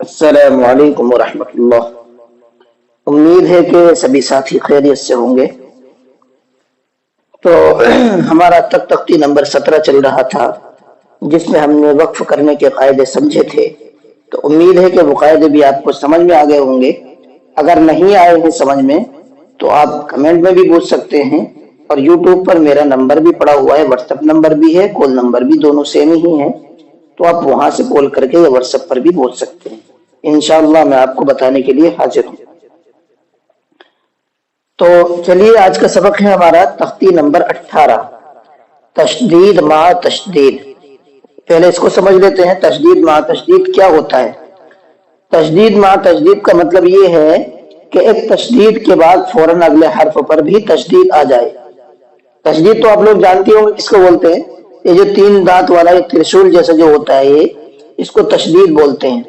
السلام علیکم ورحمۃ اللہ۔ امید ہے کہ سبھی ساتھی خیریت سے ہوں گے۔ تو ہمارا تک تختی نمبر 17 چل رہا تھا، جس میں ہم نے وقف کرنے کے قاعدے سمجھے تھے۔ تو امید ہے کہ وہ قاعدے بھی آپ کو سمجھ میں آ گئے ہوں گے۔ اگر نہیں آئے ہیں سمجھ میں تو آپ کمنٹ میں بھی پوچھ سکتے ہیں، اور یوٹیوب پر میرا نمبر بھی پڑا ہوا ہے، واٹس ایپ نمبر بھی ہے، کال نمبر بھی، دونوں سیم ہی ہیں، تو آپ وہاں سے کال کر کے یا واٹس ایپ پر بھی پوچھ سکتے ہیں۔ انشاءاللہ میں آپ کو بتانے کے لیے حاضر ہوں۔ تو چلیے، آج کا سبق ہے ہمارا تختی نمبر 18، تشدید مع تشدید۔ پہلے اس کو سمجھ لیتے ہیں، تشدید مع تشدید کیا ہوتا ہے۔ تشدید مع تشدید کا مطلب یہ ہے کہ ایک تشدید کے بعد فوراً اگلے حرف پر بھی تشدید آ جائے۔ تشدید تو آپ لوگ جانتے ہوں گے کس کو بولتے ہیں، یہ جو 3 دانت والا ایک ترشول جیسا جو ہوتا ہے، یہ اس کو تشدید بولتے ہیں۔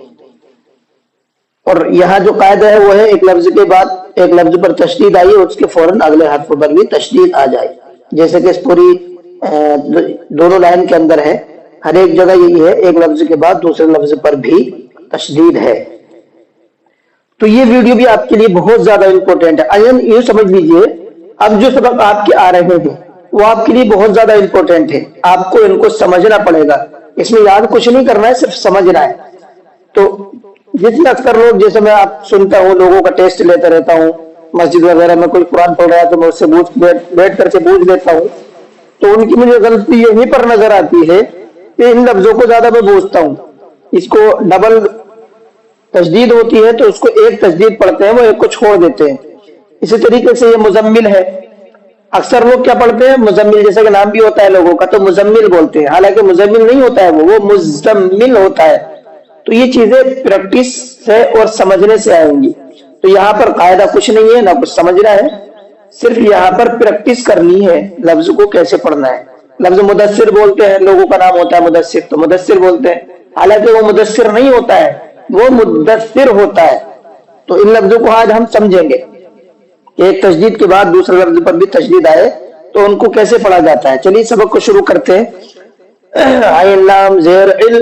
اور یہاں جو قاعدہ ہے وہ ہے ایک لفظ کے بعد ایک لفظ پر تشدید آئی اور اس کے فوراً اگلے حرف پر بھی تشدید آ جائے، جیسے کہ اس پوری دونوں لائن کے اندر ہے، ہر ایک جگہ یہی ہے، ایک لفظ کے بعد دوسرے لفظ پر بھی تشدید ہے۔ تو یہ ویڈیو بھی آپ کے لیے بہت زیادہ امپورٹنٹ ہے۔ یہ سمجھ لیجئے، اب جو سبق آپ کے آ رہے ہیں وہ آپ کے لیے بہت زیادہ امپورٹنٹ ہے، آپ کو ان کو سمجھنا پڑے گا، اس میں یاد کچھ نہیں کرنا ہے، صرف سمجھنا ہے۔ تو جتنے اکثر لوگ، جیسے میں آپ سنتا ہوں لوگوں کا ٹیسٹ لیتا رہتا ہوں، مسجد وغیرہ میں کوئی قرآن پڑھ رہا ہے تو میں اس سے بیٹھ کر کے پوچھ لیتا ہوں، تو ان کی مجھے غلطی یہیں پر نظر آتی ہے کہ ان لفظوں کو زیادہ میں پوچھتا ہوں، اس کو ڈبل تشدید ہوتی ہے تو اس کو ایک تشدید پڑھتے ہیں، وہ ایک کو چھوڑ دیتے ہیں۔ اسی طریقے سے یہ مزمل ہے، اکثر لوگ کیا پڑھتے ہیں، مزمل جیسا کہ نام بھی ہوتا ہے لوگوں کا تو مزمل بولتے ہیں، حالانکہ مزمل نہیں ہوتا ہے، وہ مزمل ہوتا ہے۔ تو یہ چیزیں پریکٹس سے اور سمجھنے سے آئیں گی۔ تو یہاں پر قاعدہ کچھ نہیں ہے، نہ کچھ سمجھنا ہے، صرف یہاں پر پریکٹس کرنی ہے لفظ کو کیسے پڑھنا ہے۔ لفظ مدثر بولتے ہیں، لوگوں کا نام ہوتا ہے مدثر تو مدثر بولتے ہیں، حالانکہ وہ مدثر نہیں ہوتا ہے، وہ مدثر ہوتا ہے۔ تو ان لفظوں کو آج ہم سمجھیں گے کہ ایک تشدید کے بعد دوسرے لفظ پر بھی تشدید آئے تو ان کو کیسے پڑھا جاتا ہے۔ چلیے سبق کو شروع کرتے ہیں۔ عین لام زیر ال،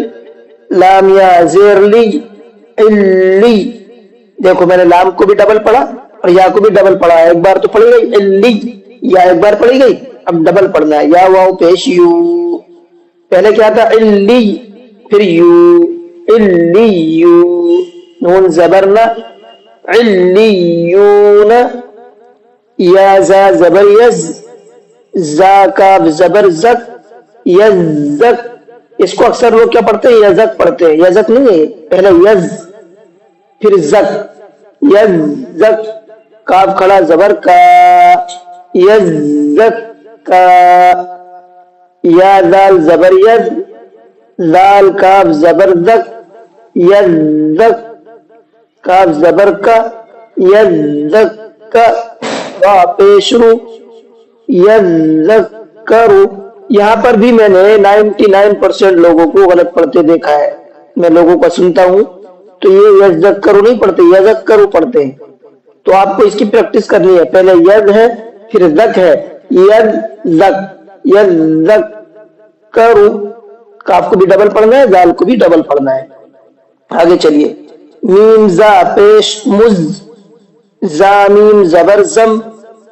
لام یا زیر لی، اللی۔ دیکھو میں نے لام کو بھی ڈبل پڑھا اور یا کو بھی ڈبل پڑھا، ایک بار تو پڑھی گئی اللی، یا ایک بار پڑھی گئی، اب ڈبل پڑھنا ہے، یا واو پیش یو۔ پہلے کیا تھا، اللی، پھر یو، اللی یو، نون زبر نہ، علیون، یا زا زبر یز، زا کاف زبر زک، یزک۔ اس کو اکثر لوگ کیا پڑھتے ہیں، یزک پڑھتے ہیں، یزک نہیں ہے، پہلے یز پھر زک، یزک، کاف کھڑا زبر کا، یزک کا، یا زال زبر یز، زال کاف زبر زک، یزک، کاف زبر کا، یزک کا، را پیشرو، یذکرو۔ یہاں پر بھی میں نے 99% لوگوں کو غلط پڑھتے دیکھا ہے، میں لوگوں کا سنتا ہوں تو یہ یذکرو نہیں پڑھتے، یذکرو پڑھتے ہیں۔ تو آپ کو اس کی پریکٹس کرنی ہے، پہلے ید ہے پھر زک ہے، یذک، یذکرو، کاف کو بھی ڈبل پڑھنا ہے، زال کو بھی ڈبل پڑھنا ہے۔ آگے چلیے، میم زا پیش مز، زامیم زبر زم،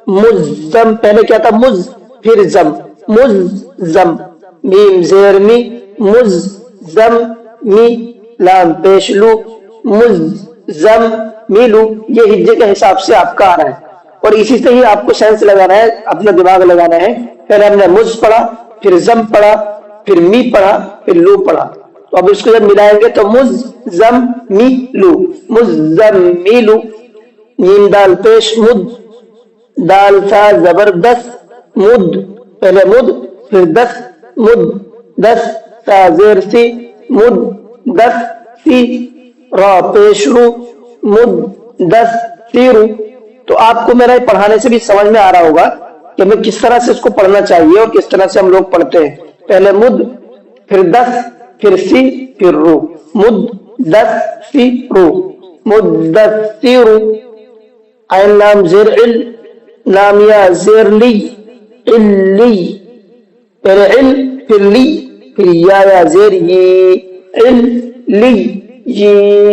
مزم، پہلے کیا تھا مز پھر زم، مزم، میم زیر می، مزم می، لام پیش لو، مزم میلو۔ یہ ہجے کے حساب سے آپ کا آ رہا ہے، اور اسی سے ہی آپ کو سینس لگانا ہے، اپنا دماغ لگانا ہے۔ پہلے ہم نے مز پڑھا، پھر زم پڑھا، پھر می پڑھا، پھر لو پڑھا، تو اب اس کو جب ملائیں گے تو مزم میلو، مزم میلو۔ میم دال پیش مد، دال سا زبردست، مد، پہلے مد پھر دس، مد دس، سا زیر سی، مد دس سی، را پیش رو، مد دس سیرو۔ تو آپ کو میرا پڑھانے سے بھی سمجھ میں آ رہا ہوگا کہ میں کس طرح سے اس کو پڑھنا چاہیے اور کس طرح سے ہم لوگ پڑھتے ہیں۔ پہلے مد پھر دس پھر سی پھر رو، مد دس سی رو، مد دس سی رو۔ عین لام زیر ال، لام یا زیر لی، اللی، پہلے ال پھر لی پھر یا زیر یہ، اللی، یہ،